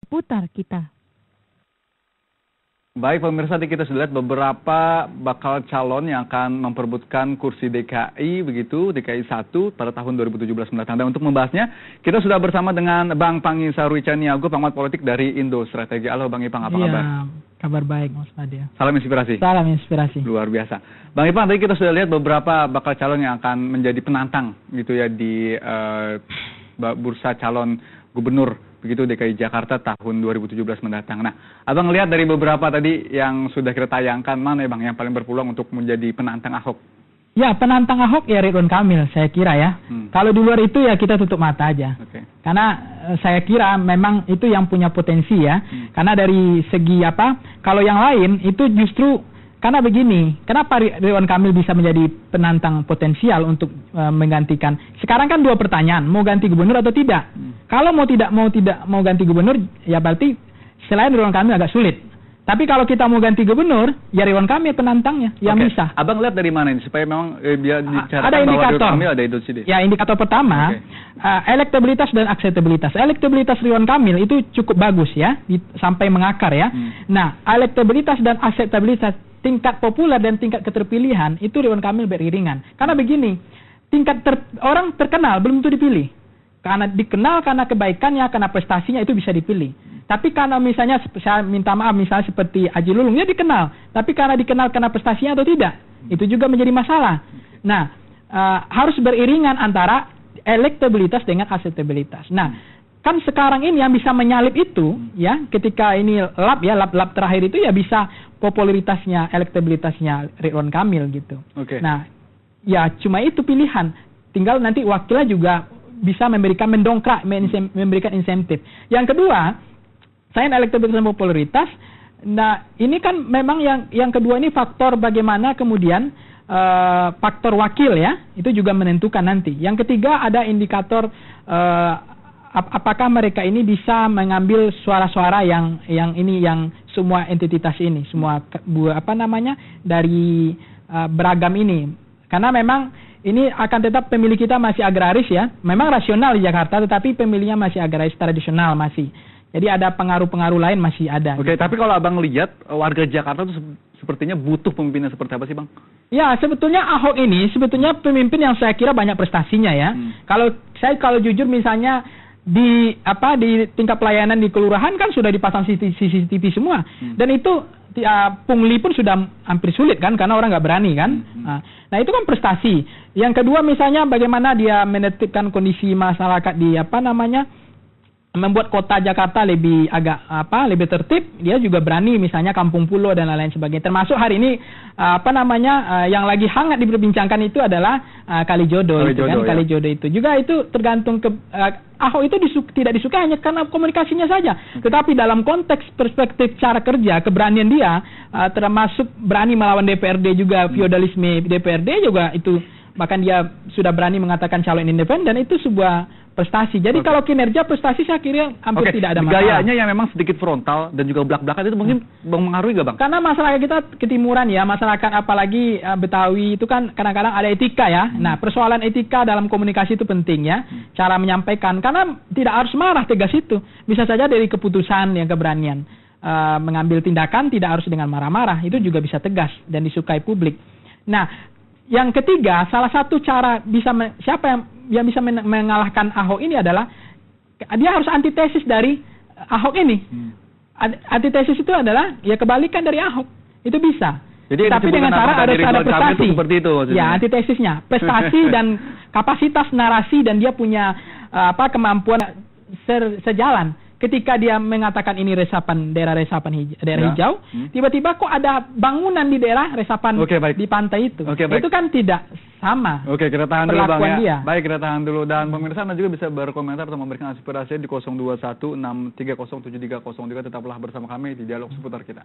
seputar kita. Baik pemirsa, tadi kita sudah lihat beberapa bakal calon yang akan memperebutkan kursi DKI begitu, DKI 1 pada tahun 2017 mendatang. Dan untuk membahasnya, kita sudah bersama dengan Bang Pangi Sarwi Caniago, pengamat politik dari Indo Strategi. Halo Bang Ipang, apa kabar? Kabar baik Mas Fadia. Salam inspirasi. Salam inspirasi. Luar biasa. Bang Ipang, tadi kita sudah lihat beberapa bakal calon yang akan menjadi penantang gitu ya di bursa calon gubernur begitu DKI Jakarta tahun 2017 mendatang. Nah, Abang lihat dari beberapa tadi yang sudah kita tayangkan, mana ya Bang yang paling berpeluang untuk menjadi penantang Ahok? Ya, penantang Ahok ya Ridwan Kamil, saya kira ya. Kalau di luar itu ya kita tutup mata aja. Karena saya kira memang itu yang punya potensi ya. Karena dari segi kalau yang lain itu justru karena begini, kenapa Ridwan Kamil bisa menjadi penantang potensial untuk menggantikan? Sekarang kan dua pertanyaan, mau ganti gubernur atau tidak? Kalau mau ganti gubernur, ya berarti selain Ridwan Kamil agak sulit. Tapi kalau kita mau ganti gubernur, ya Ridwan Kamil penantangnya yang bisa. Abang lihat dari mana ini supaya memang biar dicarakan ada indikator. Ridwan Kamil ada itu sini. Ya, indikator pertama, elektabilitas dan akseptabilitas. Elektabilitas Ridwan Kamil itu cukup bagus ya, sampai mengakar ya. Nah, elektabilitas dan akseptabilitas, tingkat populer dan tingkat keterpilihan itu Ridwan Kamil beriringan. Karena begini, tingkat orang terkenal belum tentu dipilih. Karena dikenal karena kebaikannya, karena prestasinya itu bisa dipilih. Tapi karena misalnya, saya minta maaf, misalnya seperti Haji Lulung, dia dikenal. Tapi karena dikenal karena prestasinya atau tidak, itu juga menjadi masalah. Nah, harus beriringan antara elektabilitas dengan akseptabilitas. Nah, kan sekarang ini yang bisa menyalip itu, ya, ketika ini lap terakhir itu ya bisa popularitasnya, elektabilitasnya Ridwan Kamil gitu. Nah, ya cuma itu pilihan. Tinggal nanti wakilnya juga bisa mendongkrak, memberikan insentif. Yang kedua, selain elektabilitas dan popularitas, nah ini kan memang yang kedua ini faktor bagaimana kemudian faktor wakil ya, itu juga menentukan nanti. Yang ketiga ada indikator apakah mereka ini bisa mengambil suara-suara yang semua entitas ini, semua dari beragam ini. Karena memang ini akan tetap pemilih kita masih agraris ya. Memang rasional di Jakarta, tetapi pemilihnya masih agraris tradisional masih. Jadi ada pengaruh-pengaruh lain masih ada. Tapi kalau Abang lihat warga Jakarta itu sepertinya butuh pemimpin seperti apa sih Bang? Ya, sebetulnya Ahok ini sebetulnya pemimpin yang saya kira banyak prestasinya ya. Kalau jujur misalnya di tingkat pelayanan di kelurahan kan sudah dipasang CCTV semua. Dan itu pungli pun sudah hampir sulit kan karena orang nggak berani kan. Nah itu kan prestasi. Yang kedua misalnya bagaimana dia menertibkan kondisi masyarakat di membuat kota Jakarta lebih tertib. Dia juga berani misalnya kampung pulau dan lain-lain sebagainya. Termasuk hari ini yang lagi hangat diperbincangkan itu adalah Kalijodo itu kan. Kalijodo itu juga itu tergantung Ahok itu tidak disukai hanya karena komunikasinya saja. Tetapi dalam konteks perspektif cara kerja, keberanian dia termasuk berani melawan DPRD juga, feodalisme DPRD juga itu, bahkan dia sudah berani mengatakan calon independen, itu sebuah prestasi. Jadi kalau kinerja prestasi saya kira hampir tidak ada masalah. Gayanya yang memang sedikit frontal dan juga belak-belakan itu mungkin mengaruhi gak Bang? Karena masyarakat kita ketimuran ya, masyarakat apalagi Betawi itu kan kadang-kadang ada etika ya. Nah persoalan etika dalam komunikasi itu penting ya. Cara menyampaikan, karena tidak harus marah tegas itu. Bisa saja dari keputusan yang keberanian. Mengambil tindakan tidak harus dengan marah-marah. Itu juga bisa tegas dan disukai publik. Nah yang ketiga, salah satu cara siapa yang bisa mengalahkan Ahok ini adalah dia harus antitesis dari Ahok ini. Antitesis itu adalah ya kebalikan dari Ahok. Itu bisa. Jadi tapi dengan cara ada prestasi. Seperti itu maksudnya. Ya, antitesisnya prestasi dan kapasitas narasi, dan dia punya kemampuan sejalan. Ketika dia mengatakan ini daerah resapan hijau, tiba-tiba kok ada bangunan di daerah resapan di pantai itu. Itu kan tidak sama. Kita tahan dulu Bang ya. Baik, kita tahan dulu. Dan pemirsa Anda juga bisa berkomentar atau memberikan aspirasi di 021 630 7303. Tetaplah bersama kami di Dialog Seputar Kita.